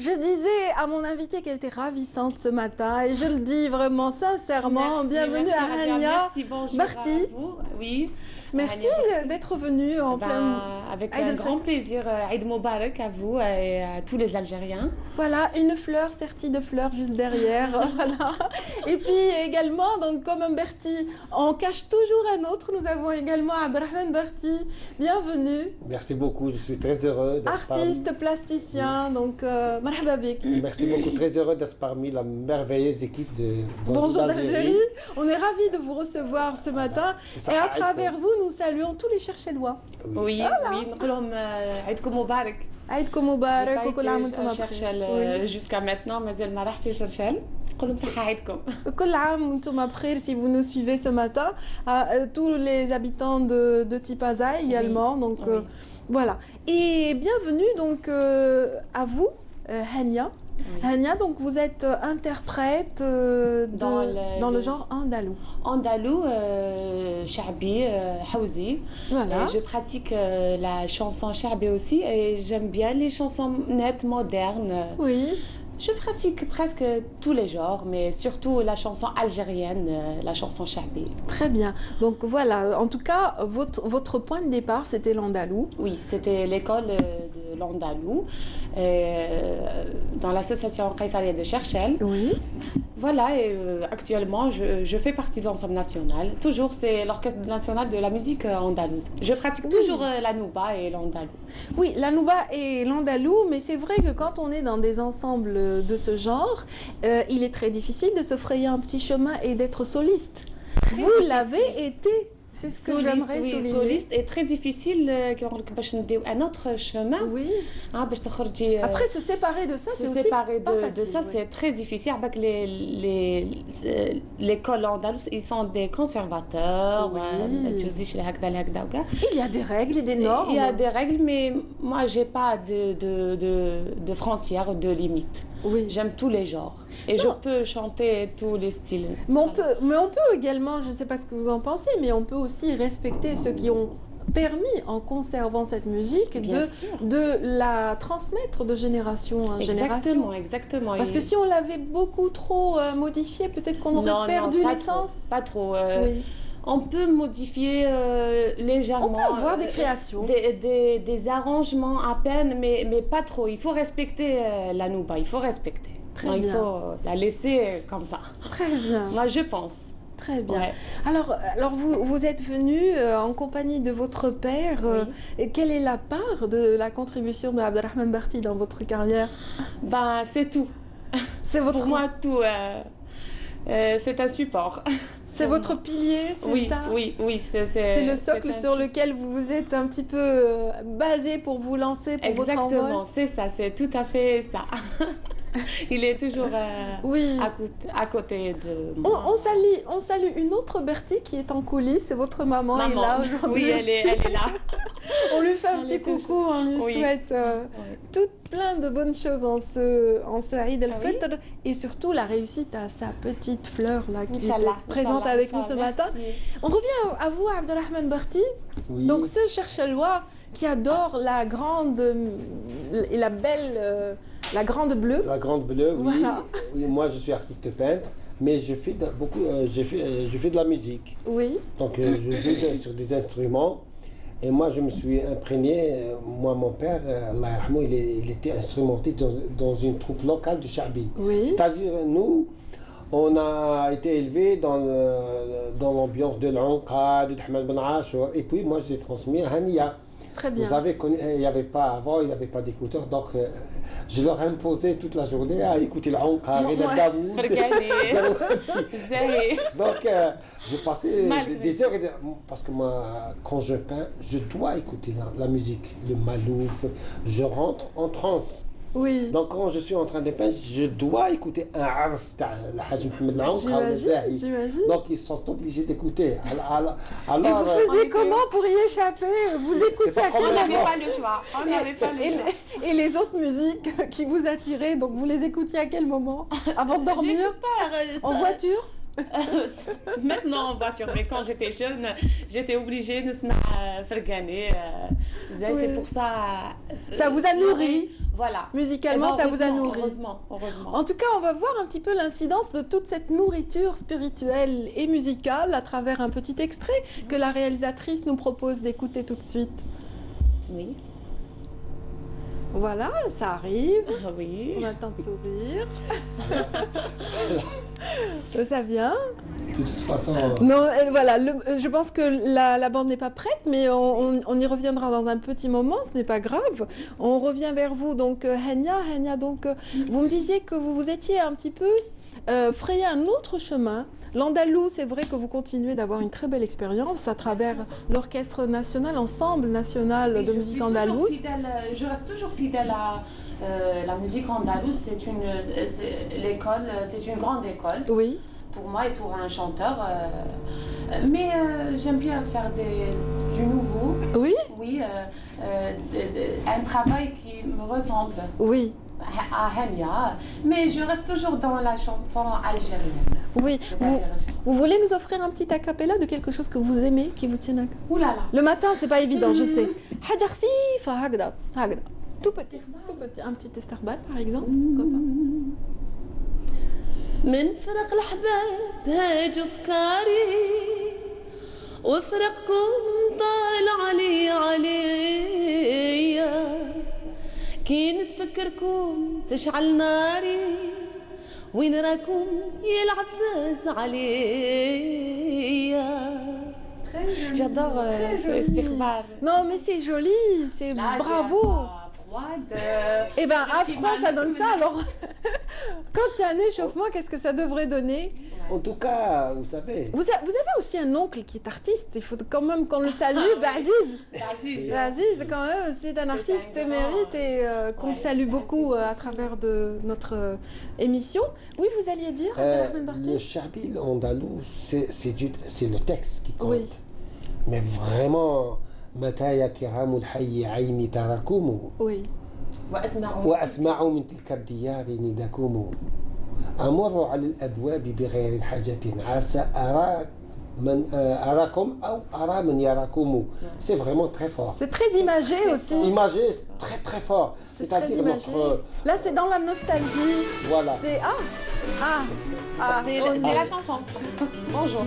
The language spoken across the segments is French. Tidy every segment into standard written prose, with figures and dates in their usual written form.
Je disais à mon invité qu'elle était ravissante ce matin et je le dis vraiment sincèrement. Merci, bienvenue merci, à Radia. Hania Merci, bonjour Barti. à vous. Oui. Merci d'être venue en plein. Avec un grand plaisir. Aïd Moubarak à vous et à tous les Algériens. Voilà, une fleur sertie de fleurs juste derrière. Voilà. Et puis également, donc, comme un Berti, on cache toujours un autre. Nous avons également Abdelrahman Berti. Bienvenue. Merci beaucoup, je suis très heureux d'être artiste, plasticien, donc marhaba bik. Merci beaucoup, très heureux d'être parmi la merveilleuse équipe de Bonjour d'Algérie. On est ravis de vous recevoir ce matin et à travers vous, nous saluons tous les Cherchellois. Oui, oui, نقولهم عيدكم مبارك. عيدكم مبارك وكل عام وانتم بخير. Jusqu'à maintenant, مازال ما رحتش شرشل. نقولهم صحة عيدكم. كل عام وانتم بخير si vous nous suivez ce matin. Tous les habitants de Tipaza également. Donc voilà. Et bienvenue donc à vous, Hania. Oui. Hania, donc vous êtes interprète dans le genre andalou. Andalou, charbi, haouzi. Voilà. Je pratique la chanson charbi aussi et j'aime bien les chansons nettes, modernes. Oui. Je pratique presque tous les genres, mais surtout la chanson algérienne, la chanson charbi. Très bien. Donc voilà, en tout cas, votre point de départ, c'était l'andalou. Oui, c'était l'école de l'andalou, dans l'association Kaysaria de Cherchel. Oui. Voilà, et actuellement, je fais partie de l'ensemble national. Toujours, c'est l'orchestre national de la musique andalouse. Je pratique toujours la nouba et l'andalou. Oui, la nouba et l'andalou, mais c'est vrai que quand on est dans des ensembles de ce genre, il est très difficile de se frayer un petit chemin et d'être soliste. Vous l'avez été. C'est ce que j'aimerais souligner. Soliste est très difficile un autre chemin. Oui. Après, se séparer de ça, c'est aussi de ça, c'est très difficile. Avec l'école andalouse, ils sont des conservateurs. Il y a des règles et des normes. Il y a des règles, mais moi, j'ai pas de frontières, de limites. Oui. J'aime tous les genres et je peux chanter tous les styles. Mais on peut également, je ne sais pas ce que vous en pensez, mais on peut aussi respecter ceux qui ont permis, en conservant cette musique, de la transmettre de génération en génération. Exactement. Parce que si on l'avait beaucoup trop modifié, peut-être qu'on aurait perdu l'essence. Pas trop. Oui. On peut modifier légèrement. On peut avoir des créations. Des arrangements à peine, mais pas trop. Il faut respecter la nouba, il faut respecter. Très bien. Il faut la laisser comme ça. Très bien. Moi, je pense. Très bien. Ouais. Alors vous êtes venu en compagnie de votre père. Et quelle est la part de la contribution de Abdelrahman Barti dans votre carrière? C'est tout. C'est votre... Pour moi, tout... c'est un support. C'est votre pilier, c'est ça? Oui. C'est le socle sur lequel vous vous êtes un petit peu basé pour vous lancer pour votre envol. Exactement, c'est ça, c'est tout à fait ça. Il est toujours à côté de moi. On salue une autre Bertie qui est en coulisses, c'est votre maman. Elle est là aujourd'hui. Oui, elle est là. On lui fait un petit coucou, on lui souhaite plein de bonnes choses en ce Eid el-Fitr et surtout la réussite à sa petite fleur là qui est présente avec nous ce matin. On revient à vous, Abdelrahman Barti. Oui. Donc ce Cherchellois qui adore la grande et la belle, la grande bleue. La grande bleue, oui. Voilà. Oui. Moi, je suis artiste peintre, mais je fais je fais de la musique. Oui. Donc je joue sur des instruments. Et moi, je me suis imprégné, moi, mon père, il était instrumentiste dans une troupe locale du Charbi. Oui. C'est-à-dire, nous, on a été élevés dans l'ambiance de l'Anqa, de Ahmed Ben Achour. Et puis, moi, j'ai transmis à Hania. Très bien. Vous savez, il n'y avait pas avant, il n'y avait pas d'écouteurs, donc je leur imposais toute la journée à écouter l'Anqa, et la Daoud. Donc, j'ai passé des heures, parce que moi, quand je peins, je dois écouter la musique, le malouf, je rentre en transe. Oui. Donc quand je suis en train de peindre, je dois écouter un ars, le Hajj Mohamed Lanqa. J'imagine. Donc ils sont obligés d'écouter. Alors, et vous faisiez comment pour y échapper? Vous écoutiez à quel moment? On n'avait pas le choix. Et les autres musiques qui vous attiraient, donc vous les écoutiez à quel moment? Avant de dormir? En voiture? Maintenant en voiture, mais quand j'étais jeune, j'étais obligée de se faire gagner. C'est pour ça. Ça vous a nourri. Voilà. Musicalement, ça vous a nourri. Heureusement, heureusement. En tout cas, on va voir un petit peu l'incidence de toute cette nourriture spirituelle et musicale à travers un petit extrait que la réalisatrice nous propose d'écouter tout de suite. Oui. Voilà, ça arrive. Oui. On attend de sourire. Ça vient. De toute façon, Non, voilà, je pense que la bande n'est pas prête, mais on y reviendra dans un petit moment, ce n'est pas grave. On revient vers vous, donc Hania, donc vous me disiez que vous étiez un petit peu frayé un autre chemin. L'andalou, c'est vrai que vous continuez d'avoir une très belle expérience à travers l'orchestre national, ensemble national de musique andalouse. Je reste toujours fidèle à la musique andalouse. L'école, c'est une grande école. Oui. Pour moi et pour un chanteur. Mais j'aime bien faire du nouveau. Oui. Oui, un travail qui me ressemble. Oui. À Hania, mais je reste toujours dans la chanson algérienne. Oui, vous voulez nous offrir un petit a cappella de quelque chose que vous aimez, qui vous tient à cœur? Ouh là là. Le matin, c'est pas évident, je sais. Haja khafifa, hagda. Tout petit, un petit استقبال par exemple. من فرق الأحباب هاجوا أفكاري وفرقكم طال عليا كي نتفكركم تشعل ناري وين راكم يا العزاز عليا. J'adore ce istighbar. Non, mais c'est joli, c'est bravo. Eh bien, à froid, ça donne ça. Alors, quand il y a un échauffement, qu'est-ce que ça devrait donner? en tout cas, vous savez. Vous avez aussi un oncle qui est artiste. Il faut quand même qu'on le salue. Aziz. Aziz, quand même, c'est un artiste émérite et qu'on salue beaucoup à travers de notre émission. Oui, vous alliez dire, le charbil andalou, c'est le texte qui compte. Oui. Mais vraiment, متى كرام الحي عيني تراكم Oui. وأسمع من تلك الديار نداكم أمر على الأبواب بغير حاجة عسى أراكم أو أرى من يراكم. C'est vraiment très fort. C'est très imagé aussi. Imagé, très très fort. C'est-à-dire notre... Là, c'est dans la nostalgie. Voilà. C'est C'est la chanson. Bonjour.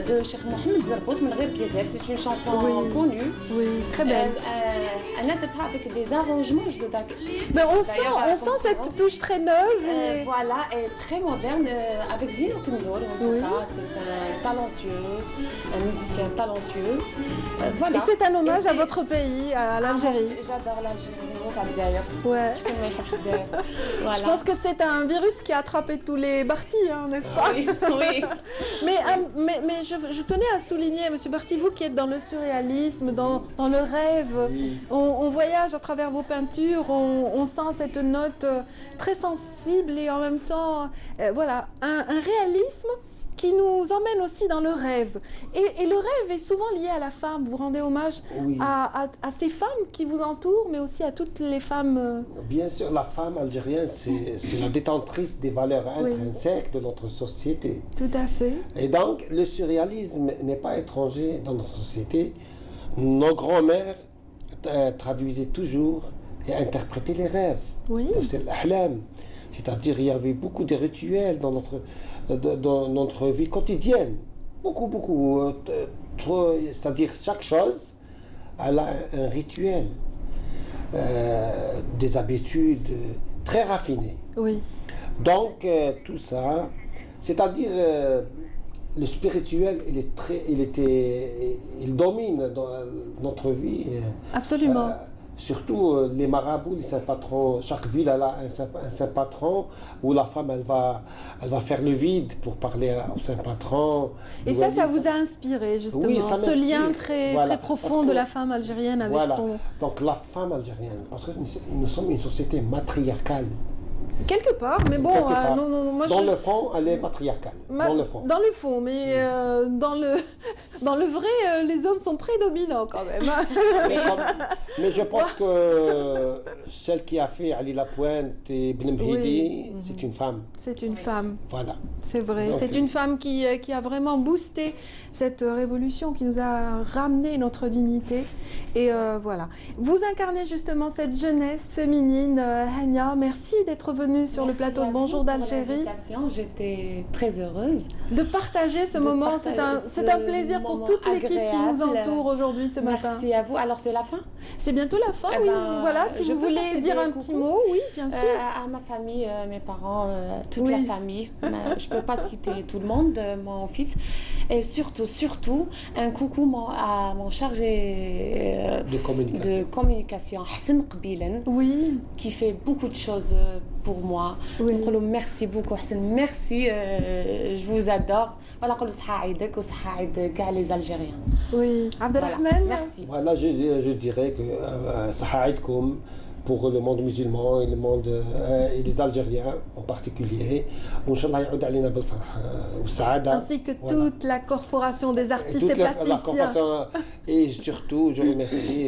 De Cheikh Mohamed Zerbout, c'est une chanson connue. Oui, très belle. Avec des arrangements, je dois. Mais on sent cette touche très neuve. Voilà, et très moderne, avec Zino Koundoul, en tout cas. C'est un talentueux, un musicien talentueux. Voilà. Et c'est un hommage à votre pays, à l'Algérie. J'adore l'Algérie, d'ailleurs. Ouais. Voilà. Je pense que c'est un virus qui a attrapé tous les Bartis, hein, n'est-ce pas? Oui, oui. Mais je tenais à souligner, Monsieur Barti, vous qui êtes dans le surréalisme, dans le rêve, oui. On voyage à travers vos peintures, on sent cette note très sensible et en même temps, voilà, un réalisme qui nous emmène aussi dans le rêve. Et le rêve est souvent lié à la femme. Vous rendez hommage oui. à ces femmes qui vous entourent, mais aussi à toutes les femmes. Bien sûr, la femme algérienne, c'est la détentrice des valeurs intrinsèques oui. de notre société. Tout à fait. Et donc, le surréalisme n'est pas étranger dans notre société. Nos grands-mères traduisaient toujours et interprétaient les rêves. Oui. C'est l'ahlam. C'est-à-dire, il y avait beaucoup de rituels dans notre vie quotidienne. Beaucoup. C'est-à-dire, chaque chose, elle a un rituel, des habitudes très raffinées. Oui. Donc, tout ça, c'est-à-dire, le spirituel, il domine dans notre vie. Absolument. Surtout les marabouts, les saints patrons. Chaque ville elle a un saint patron où la femme elle va faire le vide pour parler au saint patron. Et ça vous a inspiré justement, oui, ça ce lien très profond de la femme algérienne avec son... Donc la femme algérienne, parce que nous sommes une société matriarcale. Quelque part, mais bon, moi dans le fond, elle est matriarcale. Dans le fond. Dans le fond, mais dans le vrai, les hommes sont prédominants quand même. Mais je pense que celle qui a fait Ali Lapointe et Ben Mhidi, c'est une femme. C'est une femme. Voilà. C'est vrai. C'est une femme qui a vraiment boosté cette révolution, qui nous a ramené notre dignité. Et voilà. Vous incarnez justement cette jeunesse féminine. Hania, merci d'être venue sur le plateau de Bonjour d'Algérie. J'étais très heureuse de partager ce moment. C'est un plaisir pour toute l'équipe qui nous entoure aujourd'hui ce matin. Merci à vous. Alors c'est la fin? C'est bientôt la fin, oui. Voilà, si vous voulez dire un petit mot, oui, bien sûr. À ma famille, mes parents, toute la famille. Je ne peux pas citer tout le monde, mon fils. Et surtout, un coucou à mon chargé de communication, Hassan Qbilen, qui fait beaucoup de choses pour moi. Merci beaucoup Hassan, merci, je vous adore. Voilà, les Algériens. Oui, Abdelrahman. Merci. Voilà, je dirais que Sahaïdkoum pour le monde musulman et le monde et les Algériens en particulier. Ainsi que toute la corporation des artistes et plasticiens. Et surtout, je remercie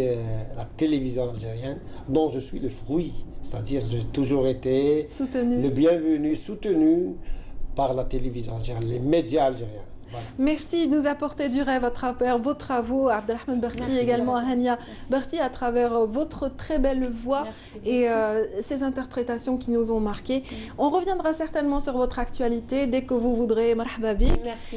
la télévision algérienne dont je suis le fruit. C'est-à-dire, j'ai toujours été le bienvenu, soutenu par la télévision algérienne, les médias algériens. Voilà. Merci de nous apporter du rêve à travers vos travaux, Abdelrahman Berti, également Hania Berti, à travers votre très belle voix et ces interprétations qui nous ont marqués. On reviendra certainement sur votre actualité dès que vous voudrez. Marhaba bik. Merci.